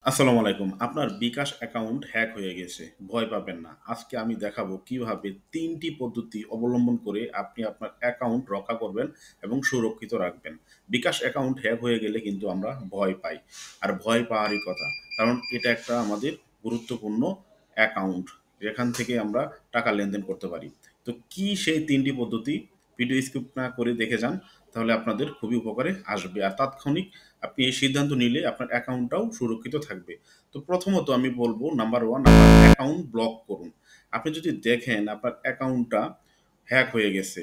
আসসালামু আলাইকুম। আপনার বিকাশ অ্যাকাউন্ট হ্যাক হয়ে গেছে। ভয় পাবেন না। আজকে আমি দেখাবো কিভাবে ৩ টি পদ্ধতি অবলম্বন করে আপনি আপনার অ্যাকাউন্ট রক্ষা করবেন এবং সুরক্ষিত রাখবেন। বিকাশ অ্যাকাউন্ট হ্যাক হয়ে গেলে কিন্তু আমরা ভয় পাই। আর ভয় পাওয়ারই কথা। কারণ এটা একটা আমাদের গুরুত্বপূর্ণ অ্যাকাউন্ট। যেখান থেকে আমরা টাকা লেনদেন করতে পারি। তো কি সেই ৩ টি পদ্ধতি? ভিডিও স্কিপ না করে দেখে যান। তাহলে আপনাদের খুবই উপকারে আসবে। আর তাৎক্ষণিক আপনি এই সিদ্ধান্ত নিলে আপনার অ্যাকাউন্টটাও সুরক্ষিত থাকবে। তো প্রথমত আমি বলব নাম্বার 1 আপনার অ্যাকাউন্ট ব্লক করুন। আপনি যদি দেখেন আপনার অ্যাকাউন্টটা হ্যাক হয়ে গেছে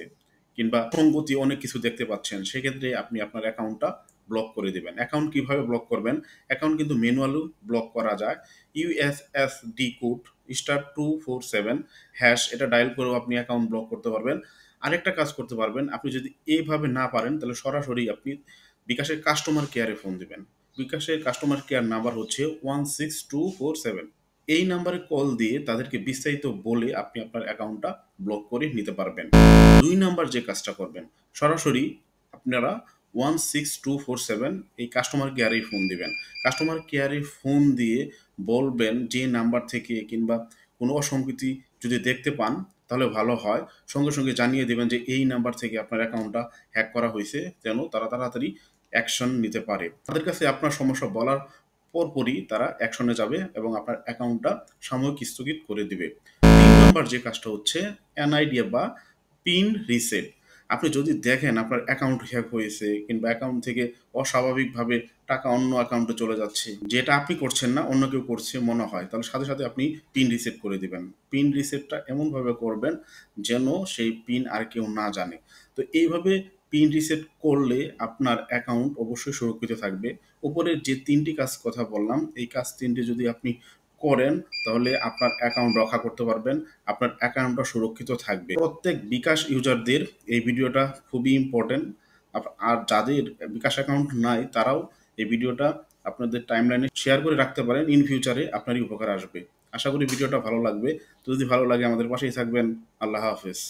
কিংবা সঙ্গতি অনেক কিছু দেখতে পাচ্ছেন, সেক্ষেত্রে আপনি আপনার অ্যাকাউন্টটা ব্লক করে দিবেন। অ্যাকাউন্ট কিভাবে ব্লক করবেন? অ্যাকাউন্ট কিন্তু ম্যানুয়ালিও ব্লক করা যায়। ইউএসএসডি কোড *247# এটা ডায়াল করেও আপনি অ্যাকাউন্ট ব্লক করতে পারবেন। আরেকটা কাজ করতে পারবেন, আপনি যদি এইভাবে না পারেন তাহলে সরাসরি আপনি বিকাশের কাস্টমার কেয়ারে ফোন দিবেন। বিকাশের কাস্টমার কেয়ার নাম্বার হচ্ছে 16247। এই নাম্বারে কল দিয়ে তাদেরকে বিস্তারিত বলে আপনি আপনার অ্যাকাউন্টটা ব্লক করে নিতে পারবেন। ২ নাম্বার যে কাজটা করবেন, সরাসরি আপনারা 16247 এই কাস্টমার কেয়ারেই ফোন দিবেন। কাস্টমার কেয়ারে ফোন দিয়ে বলবেন যে নাম্বার থেকে কিংবা কোনো অসঙ্গতি যদি দেখতে পান তাহলে ভালো হয়। সঙ্গে, সঙ্গে জানিয়ে দিবেন যে এই নাম্বার থেকে আপনার অ্যাকাউন্টটা হ্যাক করা হইছে, যেন তারা তাড়াতাড়ি অ্যাকশন নিতে পারে। তাদের কাছে আপনার সমস্যা বলার পরপরই তারা অ্যাকশনে যাবে এবং আপনার অ্যাকাউন্টটা সাময়িক স্থগিত করে দিবে। ৩ নাম্বার যে কাজটা হচ্ছে এনআইডি বা পিন রিসেট। আপনি যদি দেখেন আপনার অ্যাকাউন্ট হ্যাক হয়েছে কিংবা অ্যাকাউন্ট থেকে অস্বাভাবিকভাবে টাকা অন্য অ্যাকাউন্টে চলে যাচ্ছে, যেটা আপনি করছেন না অন্য কেউ করছে মনে হয়, তাহলে সাথে, সাথে আপনি পিন রিসেট করে দিবেন। পিন রিসেটটা এমনভাবে করবেন যেন সেই পিন আর কেউ না জানে। তো এইভাবে পিন রিসেট করলে আপনার অ্যাকাউন্ট অবশ্যই সুরক্ষিত থাকবে। উপরের যে ৩ টি কাজ কথা বললাম, এই কাজ ৩ টি যদি আপনি করেন তাহলে আপনার অ্যাকাউন্ট রক্ষা করতে পারবেন। আপনার অ্যাকাউন্টটা সুরক্ষিত থাকবে। প্রত্যেক বিকাশ ইউজারদের এই ভিডিওটা খুবই ইম্পোর্টেন্ট। আর যাদের বিকাশ অ্যাকাউন্ট নাই তারাও এই ভিডিওটা আপনাদের টাইমলাইনে শেয়ার করে রাখতে পারেন। ইন ফিউচারে আপনারই উপকারে আসবে। আশা করি ভিডিওটা ভালো লাগবে। তো যদি ভালো লাগে আমাদের পাশেই থাকবেন। আল্লাহ হাফেজ।